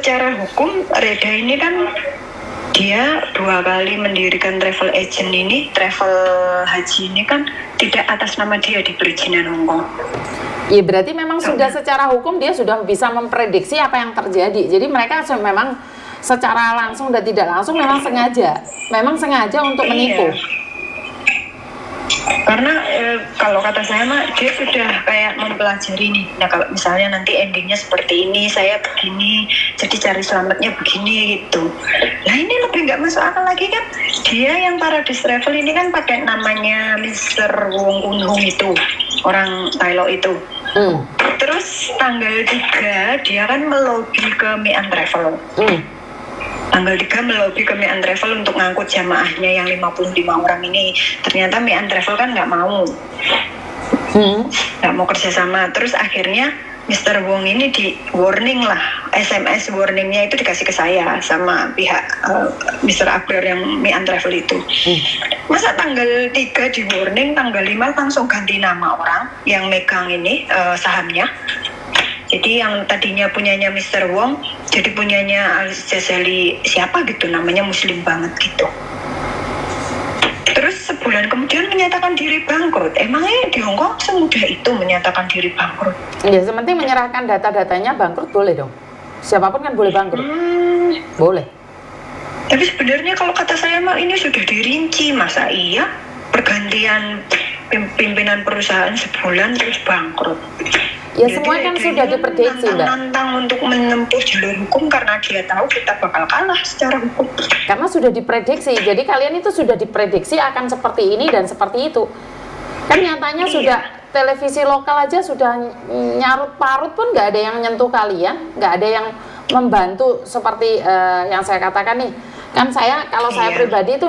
secara hukum Reda ini kan dia 2 kali mendirikan travel agent ini, travel haji ini kan tidak atas nama dia di perizinan Hongkong. Iya, berarti memang sudah secara hukum dia sudah bisa memprediksi apa yang terjadi. Jadi mereka memang secara langsung dan tidak langsung memang sengaja untuk menipu. Karena kalau kata saya mah dia sudah kayak mempelajari nih. Nah kalau misalnya nanti endingnya seperti ini, saya begini, jadi cari selamatnya begini gitu. Nah ini lebih nggak masuk akal lagi kan. Dia yang Paradise Travel ini kan pakai namanya Mr. Wong Kun Hong itu, orang Thailand itu. Terus tanggal 3 dia kan melobi ke Mian Travel. Tanggal 3 melobi ke Mian Travel untuk ngangkut jamaahnya yang 55 orang ini. Ternyata Mian Travel kan nggak mau kerjasama. Terus akhirnya Mr. Wong ini di warning lah, SMS warningnya itu dikasih ke saya sama pihak Mr. Akbar yang Mian Travel itu. Masa tanggal 3 di warning, tanggal 5 langsung ganti nama orang yang megang ini sahamnya. Jadi yang tadinya punyanya Mr. Wong jadi punyanya Al Jazali siapa gitu, namanya muslim banget gitu. Terus sebulan kemudian menyatakan diri bangkrut. Emangnya di Hongkong semudah itu menyatakan diri bangkrut? Ya, sementing menyerahkan data-datanya bangkrut boleh dong. Siapapun kan boleh bangkrut. Boleh. Tapi sebenarnya kalau kata saya mah ini sudah dirinci, masa iya pergantian pimpinan perusahaan sebulan terus bangkrut? Ya semua kan sudah diprediksi, Mbak. Nantang untuk menempuh jalur hukum karena dia tahu kita bakal kalah secara hukum. Karena sudah diprediksi, jadi kalian itu sudah diprediksi akan seperti ini dan seperti itu. Kan nyatanya sudah televisi lokal aja sudah nyarut parut pun nggak ada yang nyentuh kalian, nggak ada yang membantu seperti yang saya katakan nih. Kan saya kalau saya pribadi itu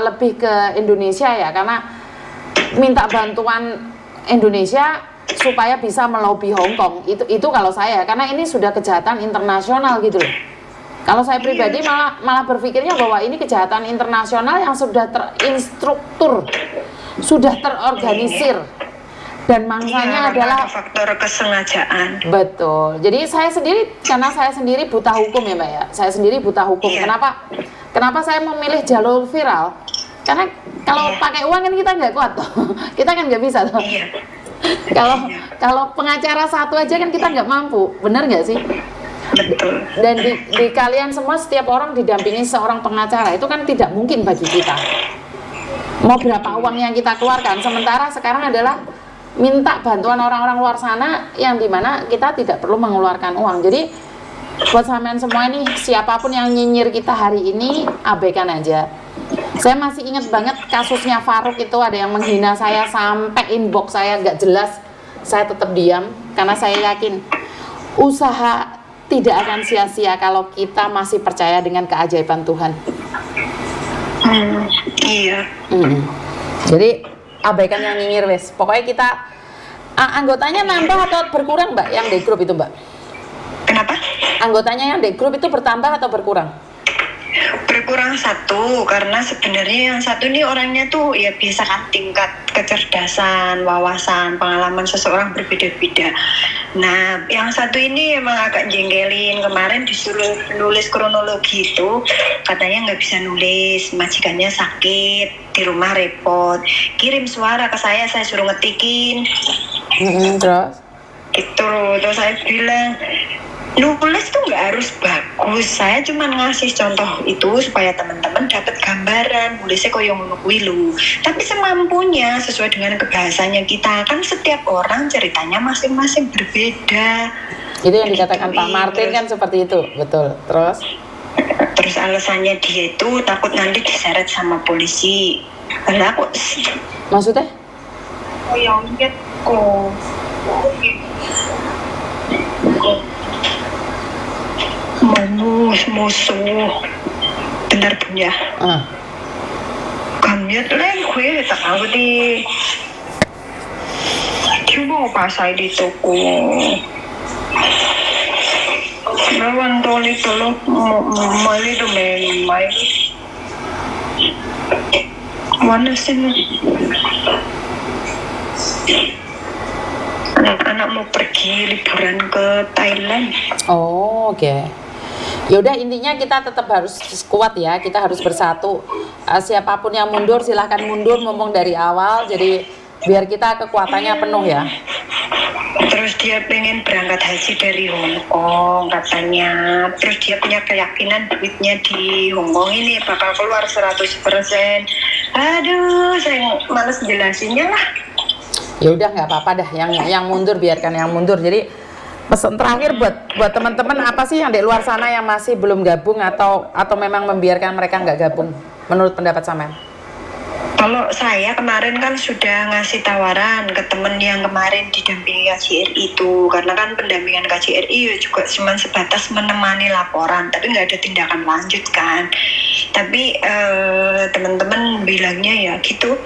lebih ke Indonesia ya, karena minta bantuan Indonesia supaya bisa melobi Hong Kong. Itu kalau saya, karena ini sudah kejahatan internasional gitu loh. Kalau saya pribadi malah berpikirnya bahwa ini kejahatan internasional yang sudah terinstruktur, sudah terorganisir, dan mangsanya adalah faktor kesengajaan. Betul. Jadi karena saya sendiri buta hukum ya Mbak ya. Saya sendiri buta hukum. Kenapa saya memilih jalur viral? Karena kalau pakai uang kan kita nggak kuat toh. Kita kan nggak bisa toh. Kalau pengacara satu aja kan kita nggak mampu, benar nggak sih? Betul. Dan di kalian semua setiap orang didampingi seorang pengacara, itu kan tidak mungkin bagi kita. Mau berapa uang yang kita keluarkan, sementara sekarang adalah minta bantuan orang-orang luar sana yang dimana kita tidak perlu mengeluarkan uang. Jadi buat sampean semua nih, siapapun yang nyinyir kita hari ini, abaikan aja. Saya masih ingat banget kasusnya Faruk itu, ada yang menghina saya sampai inbox saya nggak jelas. Saya tetap diam karena saya yakin usaha tidak akan sia-sia kalau kita masih percaya dengan keajaiban Tuhan. Jadi abaikan yang nyinyir wes. Pokoknya kita anggotanya nambah atau berkurang Mbak yang di grup itu Mbak? Kenapa? Anggotanya yang di grup itu bertambah atau berkurang? Berkurang 1, karena sebenarnya yang satu ini orangnya tuh ya biasa kan, tingkat kecerdasan, wawasan, pengalaman seseorang berbeda-beda. Nah yang satu ini emang agak jengkelin. Kemarin disuruh nulis kronologi itu katanya nggak bisa nulis, majikannya sakit, di rumah repot, kirim suara ke saya suruh ngetikin. Terus? Gitu, terus saya bilang nulis tuh nggak harus bagus, saya cuma ngasih contoh itu supaya teman-teman dapat gambaran nulisnya koyo ngono kuwi lho. Tapi semampunya sesuai dengan kebahasanya kita, kan setiap orang ceritanya masing-masing berbeda. Itu yang dikatakan Pak Martin kan seperti itu, betul. Terus alasannya dia itu takut nanti diseret sama polisi. Karena aku maksudnya? Oh yang lihat kok. Musuh benar punya kamyat lain kue tak tahu di coba pasai di toko lawan toli tolong mali do mai mana sih anak-anak mau pergi liburan ke Thailand. Oh, oke. Ya udah, intinya kita tetap harus kuat ya, kita harus bersatu. Siapapun yang mundur silahkan mundur mumpung dari awal, jadi biar kita kekuatannya penuh ya. Terus dia pengen berangkat haji dari Hong Kong katanya. Terus dia punya keyakinan duitnya di Hong Kong ini bakal keluar 100%. Aduh, saya males jelasinnya lah. Ya udah, nggak apa-apa dah, yang mundur biarkan yang mundur. Jadi pesan terakhir buat teman-teman, apa sih yang di luar sana yang masih belum gabung atau memang membiarkan mereka nggak gabung menurut pendapat sampean? Kalau saya kemarin kan sudah ngasih tawaran ke temen yang kemarin didampingi KJRI itu, karena kan pendampingan KJRI ya juga cuma sebatas menemani laporan, tapi nggak ada tindakan lanjut kan. Tapi teman-teman bilangnya ya gitu,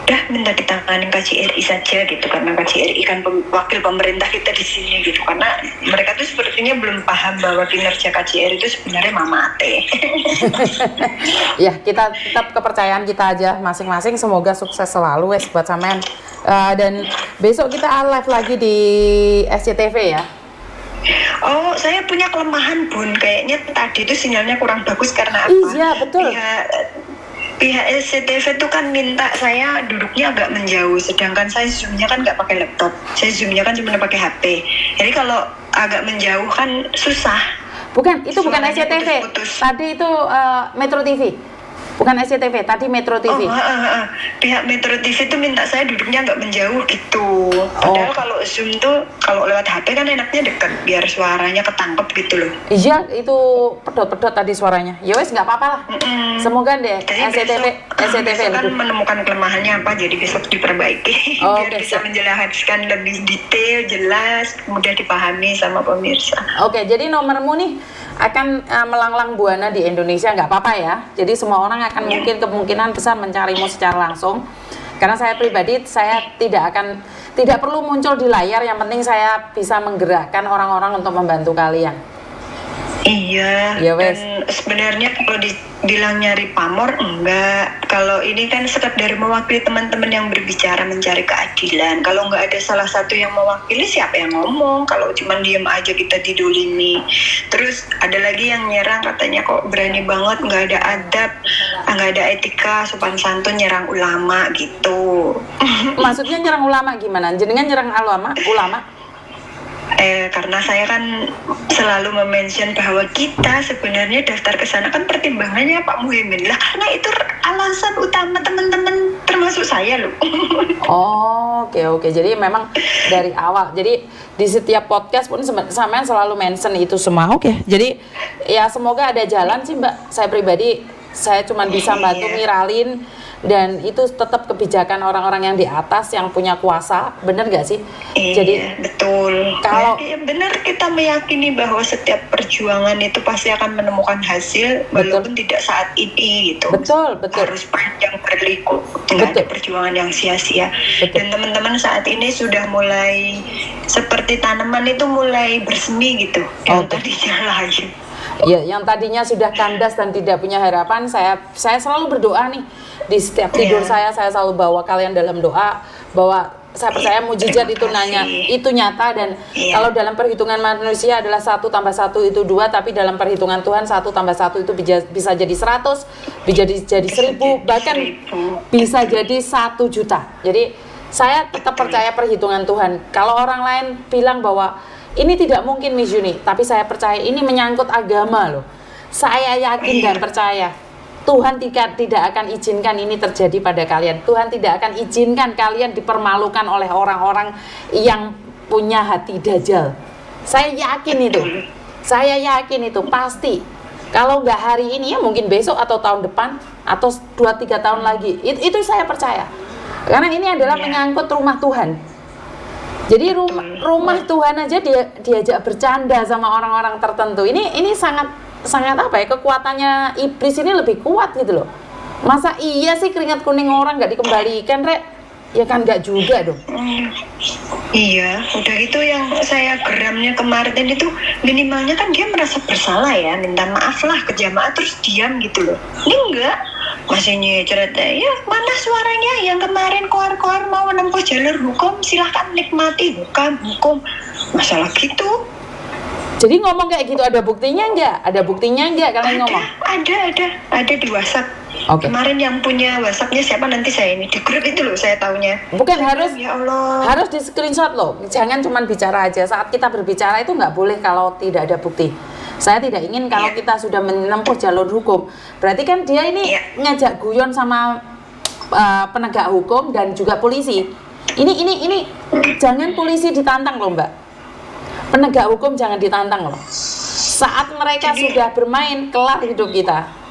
udah minta ditangani KJRI saja gitu, karena KJRI kan wakil pemerintah kita di sini gitu, karena mereka tuh sepertinya belum paham bahwa kinerja KJRI itu sebenarnya mamate. Ya, kita tetap kepercayaan kita aja masing-masing, semoga sukses selalu wes buat sampean. Dan besok kita live lagi di SCTV ya. Oh, saya punya kelemahan Bun, kayaknya tadi itu sinyalnya kurang bagus karena apa? Iya, betul. Pihak SCTV itu kan minta saya duduknya agak menjauh, sedangkan saya zoomnya kan nggak pakai laptop, saya zoomnya kan cuma pakai HP. Jadi kalau agak menjauh kan susah. Bukan, itu bukan Suaranya SCTV. putus-putus. Tadi itu Metro TV. Bukan SCTV, tadi Metro TV. Pihak Metro TV itu minta saya duduknya agak menjauh gitu. Padahal kalau Zoom tuh kalau lewat HP kan enaknya dekat biar suaranya ketangkep gitu loh. Iya, itu pedot-pedot tadi suaranya. Ya wes, nggak apa-apa lah. Semoga deh SCTV besok kan menemukan kelemahannya apa, jadi besok diperbaiki biar bisa menjelaskan lebih detail, jelas, mudah dipahami sama pemirsa. Oke, jadi nomormu nih akan melanglang buana di Indonesia, nggak apa-apa ya. Jadi semua orang akan mungkin kemungkinan besar mencarimu secara langsung. Karena saya pribadi, saya tidak perlu muncul di layar, yang penting saya bisa menggerakkan orang-orang untuk membantu kalian. Iya, ya, dan sebenarnya kalau dibilang nyari pamor, enggak. Kalau ini kan sekedar mewakili teman-teman yang berbicara mencari keadilan. Kalau nggak ada salah satu yang mewakili, siapa yang ngomong? Kalau cuma diem aja kita didolimi. Terus ada lagi yang nyerang, katanya kok berani banget, nggak ada adab, nggak ada etika, sopan santun, nyerang ulama gitu. Maksudnya nyerang ulama gimana? Jenengan nyerang ulama? Karena saya kan selalu mention bahwa kita sebenarnya daftar ke sana kan pertimbangannya Pak Muhaimin lah, karena itu alasan utama teman-teman termasuk saya loh. Oke. Jadi memang dari awal. Jadi di setiap podcast pun sampean selalu mention itu semua. Oke. Jadi ya semoga ada jalan sih Mbak. Saya pribadi saya cuma bisa bantu ngiralin, dan itu tetap kebijakan orang-orang yang di atas yang punya kuasa, bener gak sih? Iya, jadi betul. Kalau benar, kita meyakini bahwa setiap perjuangan itu pasti akan menemukan hasil, walaupun tidak saat ini gitu. Betul. Harus panjang berliku, nggak ada perjuangan yang sia-sia. Dan teman-teman saat ini sudah mulai seperti tanaman itu mulai bersemi gitu, yang tadinya lagi. Ya, yang tadinya sudah kandas dan tidak punya harapan, saya selalu berdoa nih di setiap tidur saya selalu bawa kalian dalam doa, bahwa saya percaya mujizat itu nyata, dan kalau dalam perhitungan manusia adalah 1 + 1 itu 2, tapi dalam perhitungan Tuhan 1 + 1 itu bisa jadi 100, bisa jadi 1000, bahkan bisa jadi 1 juta. Jadi saya tetap percaya perhitungan Tuhan. Kalau orang lain bilang bahwa ini tidak mungkin Miss Yuni, tapi saya percaya ini menyangkut agama loh. Saya yakin dan percaya Tuhan tidak akan izinkan ini terjadi pada kalian. Tuhan tidak akan izinkan kalian dipermalukan oleh orang-orang yang punya hati dajjal. Saya yakin itu pasti. Kalau nggak hari ini ya mungkin besok atau tahun depan atau 2-3 tahun lagi. Itu saya percaya. Karena ini adalah menyangkut rumah Tuhan. Jadi rumah Tuhan aja diajak bercanda sama orang-orang tertentu. Ini sangat apa ya, kekuatannya iblis ini lebih kuat gitu loh. Masa iya sih keringat kuning orang nggak dikembalikan, Rek? Ya kan nggak juga dong. Iya, udah itu yang saya geramnya kemarin itu, minimalnya kan dia merasa bersalah ya, minta maaf lah ke jamaah terus diam gitu loh. Ini enggak, masih nyeceret ya, mana suaranya yang kemarin koar-koar mau menempuh jalur hukum, silahkan nikmati hukum masalah gitu. Jadi ngomong kayak gitu ada buktinya nggak? Ada buktinya nggak kalian ngomong? Ada di WhatsApp. Oke. Kemarin yang punya WhatsAppnya siapa nanti saya ini di grup itu loh saya taunya. Bukan Saya harus bilang, ya Allah. harus di screenshot loh. Jangan cuma bicara aja. Saat kita berbicara itu nggak boleh kalau tidak ada bukti. Saya tidak ingin kalau Iya. kita sudah menempuh jalur hukum. Berarti kan dia ini Iya. ngajak guyon sama penegak hukum dan juga polisi. Ini jangan polisi ditantang loh Mbak. Penegak hukum jangan ditantang loh. Saat mereka Jadi- sudah bermain, kelar hidup kita.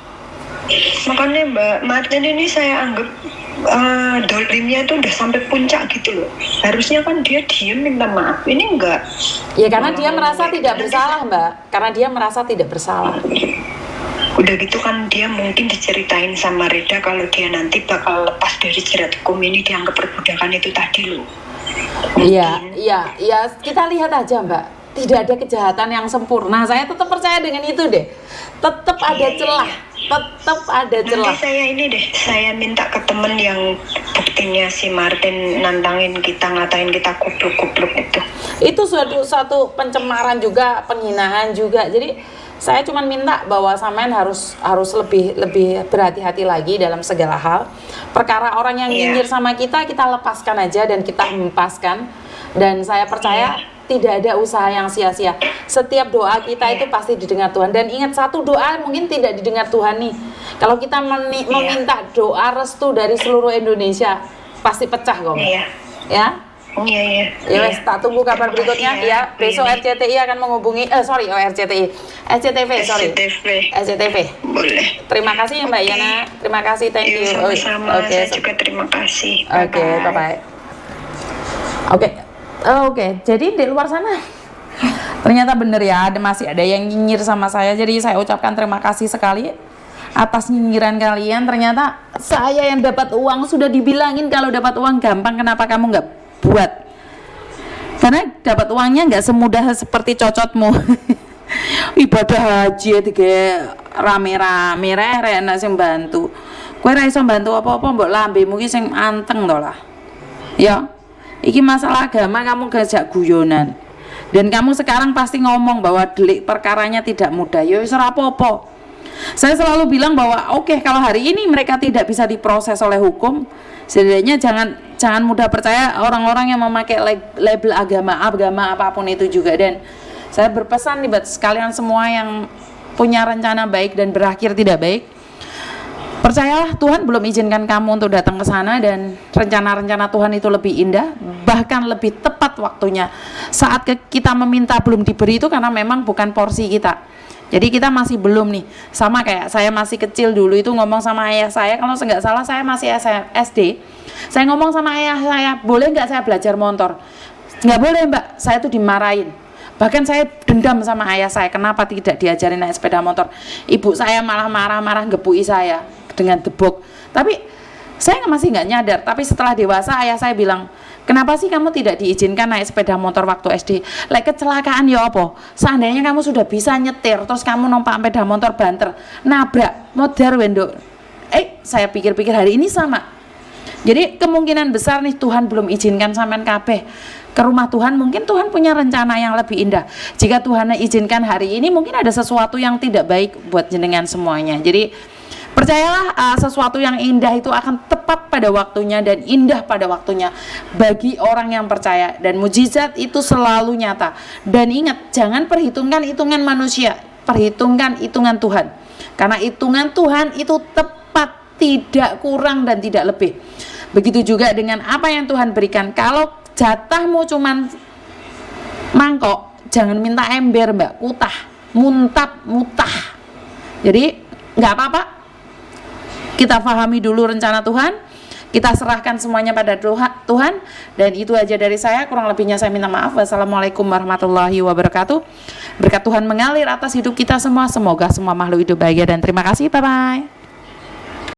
Makanya Mbak Martin ini saya anggap dolimnya itu udah sampai puncak gitu loh. Harusnya kan dia diem minta maaf. Ini enggak. Ya karena dia merasa Nanti- tidak bersalah Mbak. Karena dia merasa tidak bersalah. Udah gitu kan dia mungkin diceritain sama Reda kalau dia nanti bakal lepas dari jerat hukum ini dianggap perbudakan itu tadi loh. Iya, kita lihat aja Mbak. Tidak ada kejahatan yang sempurna. Saya tetap percaya dengan itu deh. Tetap ada Iya. celah. Tetap ada celah. Nanti saya minta ke temen yang buktinya si Martin nantangin kita, ngatain kita kupluk-kupluk itu. Itu suatu pencemaran juga, penghinaan juga. Jadi saya cuma minta bahwa sampean harus lebih berhati-hati lagi dalam segala hal. Perkara orang yang Iya. nyinyir sama kita lepaskan aja dan kita hempaskan. Dan saya percaya tidak ada usaha yang sia-sia. Setiap doa kita itu pasti didengar Tuhan. Dan ingat, satu doa mungkin tidak didengar Tuhan nih. Kalau kita meminta doa restu dari seluruh Indonesia, pasti pecah kok. Iya. Ya. Iya. Ya wes, tak tunggu kabar Terima berikutnya kasih ya. ya. Besok Ini. RCTI akan menghubungi SCTV, sorry. SCTV. Boleh. Terima kasih ya Mbak Oke. Yana. Terima kasih, thank you. Iya, sama-sama. Oke. Saya juga terima kasih. Oke, bye-bye. Oke, jadi di luar sana ternyata bener ya, masih ada yang nyinyir sama saya. Jadi saya ucapkan terima kasih sekali atas nyinyiran kalian. Ternyata saya yang dapat uang, sudah dibilangin kalau dapat uang gampang, kenapa kamu nggak buat? Karena dapat uangnya nggak semudah seperti cocotmu. Ibadah haji tiga rame-rame enak sing bantu. Kowe ra iso bantu apa-apa mbok lambemu ki sing anteng to lah. Ya. Iki masalah agama kamu gajak guyonan. Dan kamu sekarang pasti ngomong bahwa delik perkaranya tidak mudah. Ya wis ora apa-apa. Saya selalu bilang bahwa oke, kalau hari ini mereka tidak bisa diproses oleh hukum, setidaknya jangan mudah percaya orang-orang yang memakai label agama apapun itu juga. Dan saya berpesan nih buat sekalian semua yang punya rencana baik dan berakhir tidak baik, percayalah Tuhan belum izinkan kamu untuk datang ke sana, dan rencana-rencana Tuhan itu lebih indah, bahkan lebih tepat waktunya. Saat kita meminta belum diberi itu karena memang bukan porsi kita. Jadi kita masih belum nih, sama kayak saya masih kecil dulu itu ngomong sama ayah saya, kalau nggak salah saya masih SD, saya ngomong sama ayah saya, boleh nggak saya belajar motor? Nggak boleh Mbak, saya tuh dimarahin. Bahkan saya dendam sama ayah saya, kenapa tidak diajarin naik sepeda motor. Ibu saya malah marah-marah ngepui saya dengan debok. Tapi saya masih nggak nyadar. Tapi setelah dewasa ayah saya bilang, kenapa sih kamu tidak diizinkan naik sepeda motor waktu SD? Kecelakaan ya apa? Seandainya kamu sudah bisa nyetir, terus kamu numpak sepeda motor banter, nabrak, modar wendok. Saya pikir-pikir hari ini sama. Jadi kemungkinan besar nih Tuhan belum izinkan sampean kabeh ke rumah Tuhan. Mungkin Tuhan punya rencana yang lebih indah. Jika Tuhan izinkan hari ini, mungkin ada sesuatu yang tidak baik buat jenengan semuanya. Jadi percayalah, sesuatu yang indah itu akan tepat pada waktunya dan indah pada waktunya bagi orang yang percaya, dan mujizat itu selalu nyata. Dan ingat, jangan perhitungkan hitungan manusia, perhitungkan hitungan Tuhan, karena hitungan Tuhan itu tepat, tidak kurang dan tidak lebih. Begitu juga dengan apa yang Tuhan berikan. Kalau jatahmu cuman mangkok, jangan minta ember Mbak, mutah. Jadi nggak apa-apa, kita pahami dulu rencana Tuhan, kita serahkan semuanya pada Tuhan. Dan itu aja dari saya, kurang lebihnya saya minta maaf. Wassalamualaikum warahmatullahi wabarakatuh. Berkat Tuhan mengalir atas hidup kita semua. Semoga semua makhluk hidup bahagia, dan terima kasih, bye-bye.